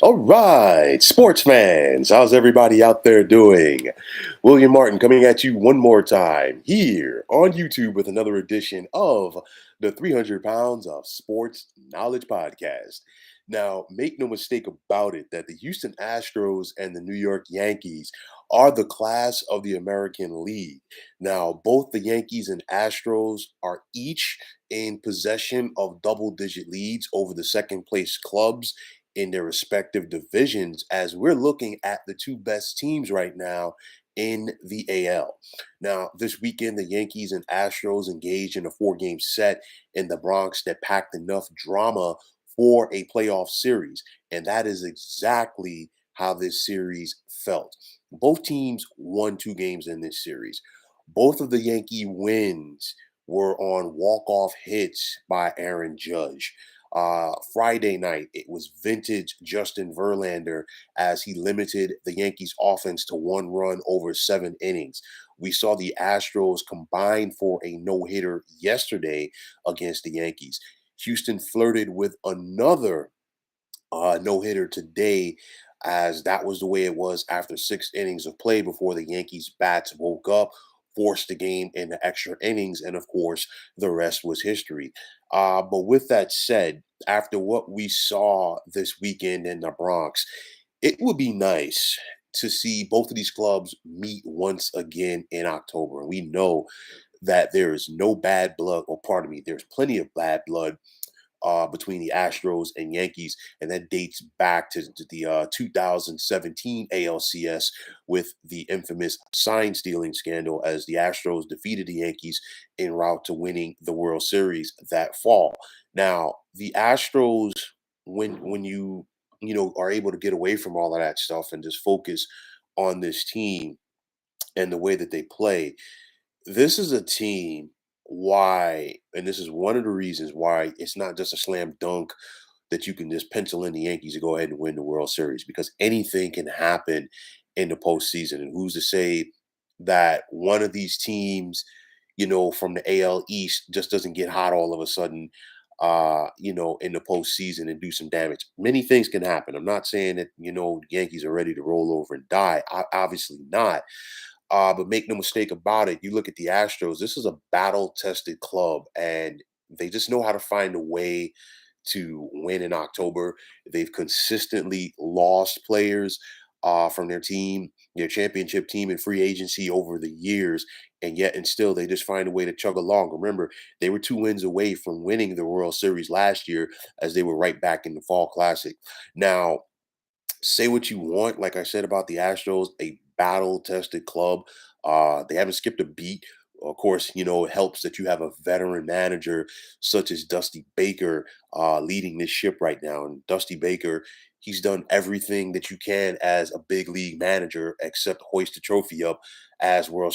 All right, sports fans, how's everybody out there doing? William Martin coming at you one more time here on YouTube with another edition of the 300 Pounds of Sports Knowledge Podcast. Now, make no mistake about it that the Houston Astros and the New York Yankees are the class of the American League. Now, both the Yankees and Astros are each in possession of double digit leads over the second place clubs in their respective divisions as we're looking at the two best teams right now in the AL. Now, this weekend, the Yankees and Astros engaged in a four-game set in the Bronx that packed enough drama for a playoff series. And that is exactly how this series felt. Both teams won two games in this series. Both of the Yankee wins were on walk-off hits by Aaron Judge. Friday night, it was vintage Justin Verlander as he limited the Yankees offense to one run over seven innings. We saw the Astros combine for a no-hitter yesterday against the Yankees. Houston flirted with another no-hitter today, as that was the way it was after six innings of play before the Yankees bats woke up, forced the game into extra innings, and of course the rest was history. But with that said, after what we saw this weekend in the Bronx, it would be nice to see both of these clubs meet once again in October. And we know that there is no bad blood, or pardon me, there's plenty of bad blood between the Astros and Yankees, and that dates back to the 2017 ALCS with the infamous sign stealing scandal as the Astros defeated the Yankees en route to winning the World Series that fall. Now, the Astros, when you are able to get away from all of that stuff and just focus on this team and the way that they play, this is a team why, and this is one of the reasons why it's not just a slam dunk that you can just pencil in the Yankees to go ahead and win the World Series, because anything can happen in the postseason. And who's to say that one of these teams, from the AL East just doesn't get hot all of a sudden, in the postseason and do some damage. Many things can happen. I'm not saying that, the Yankees are ready to roll over and die. Obviously not. But make no mistake about it, you look at the Astros, this is a battle tested club, and they just know how to find a way to win in October. They've consistently lost players from their team, their championship team in free agency over the years, and still they just find a way to chug along. Remember, they were two wins away from winning the World Series last year as they were right back in the Fall Classic. Now, say what you want, like I said about the Astros, a battle tested club. They haven't skipped a beat. Of course, it helps that you have a veteran manager such as Dusty Baker leading this ship right now. And Dusty Baker, he's done everything that you can as a big league manager except hoist the trophy up as a World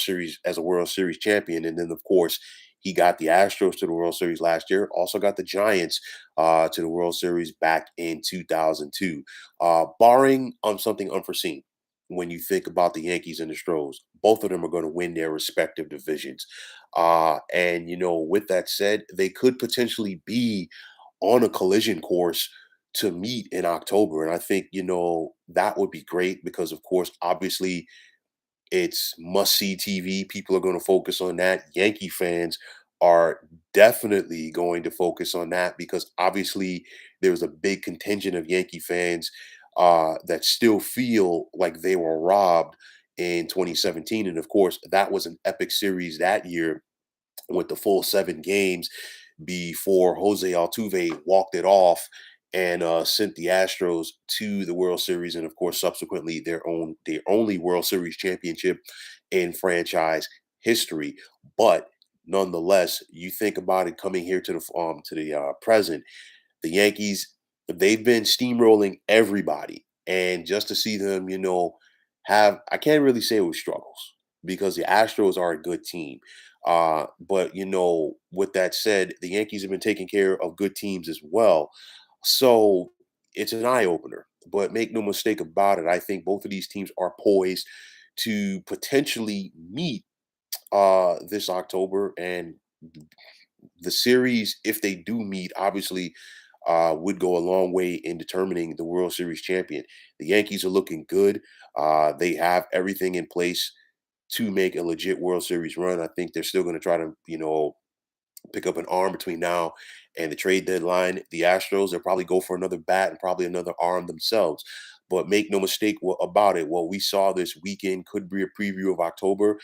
Series champion. And then, of course, he got the Astros to the World Series last year. Also got the Giants to the World Series back in 2002. Barring something unforeseen, when you think about the Yankees and the Astros, both of them are going to win their respective divisions. And with that said, they could potentially be on a collision course to meet in October. And I think, that would be great because, of course, obviously it's must see TV. People are going to focus on that. Yankee fans are definitely going to focus on that because obviously there's a big contingent of Yankee fans that still feel like they were robbed in 2017. And of course, that was an epic series that year with the full seven games before Jose Altuve walked it off and sent the Astros to the World Series, and of course, subsequently their only World Series championship in franchise history. But nonetheless, you think about it coming here to the present, the Yankees, they've been steamrolling everybody, and just to see them, have I can't really say it was struggles because the Astros are a good team. But with that said, the Yankees have been taking care of good teams as well. So it's an eye opener. But make no mistake about it, I think both of these teams are poised to potentially meet this October. And the series, if they do meet, obviously, would go a long way in determining the World Series champion. The Yankees are looking good. They have everything in place to make a legit World Series run. I think they're still going to try to, pick up an arm between now and the trade deadline. The Astros, they'll probably go for another bat and probably another arm themselves. But make no mistake about it, what we saw this weekend could be a preview of October.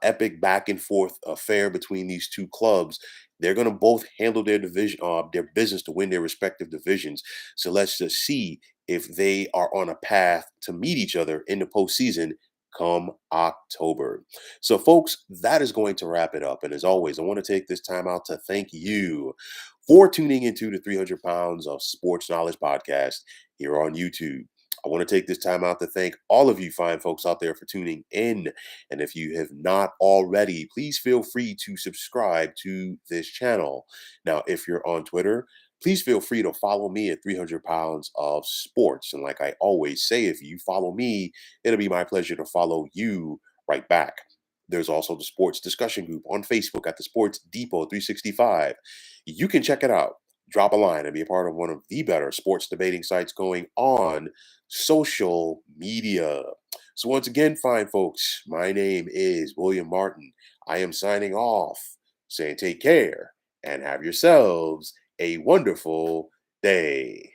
Epic back and forth affair between these two clubs. They're going to both handle their business to win their respective divisions. So let's just see if they are on a path to meet each other in the postseason come October. So, folks, that is going to wrap it up. And as always, I want to take this time out to thank you for tuning into the 300 Pounds of Sports Knowledge podcast here on YouTube. I want to take this time out to thank all of you fine folks out there for tuning in. And if you have not already, please feel free to subscribe to this channel. Now, if you're on Twitter, please feel free to follow me at 300 Pounds of Sports. And like I always say, if you follow me, it'll be my pleasure to follow you right back. There's also the sports discussion group on Facebook at the Sports Depot 365. You can check it out. Drop a line and be a part of one of the better sports debating sites going on social media. So, once again, fine folks, my name is William Martin. I am signing off, saying take care and have yourselves a wonderful day.